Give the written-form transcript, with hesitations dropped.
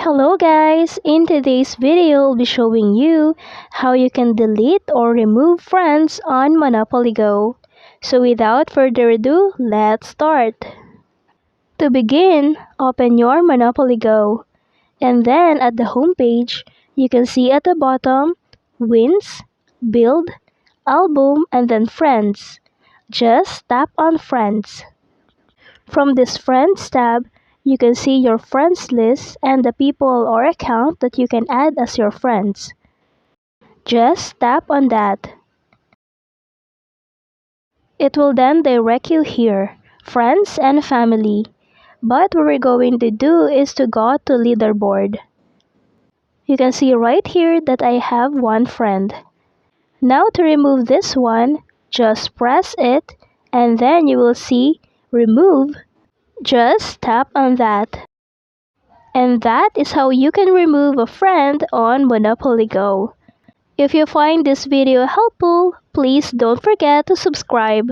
Hello guys! In today's video, I'll be showing you how you can delete or remove friends on Monopoly Go. So without further ado, let's start. To begin, open your Monopoly Go. And then at the home page, you can see at the bottom, Wins, Build, Album, and then Friends. Just tap on Friends. From this Friends tab, you can see your friends list and the people or account that you can add as your friends. Just tap on that. It will then direct you here, Friends and Family. But what we're going to do is to go to Leaderboard. You can see right here that I have one friend. Now to remove this one, just press it and then you will see Remove. Just tap on that. And that is how you can remove a friend on Monopoly Go. If you find this video helpful, please don't forget to subscribe.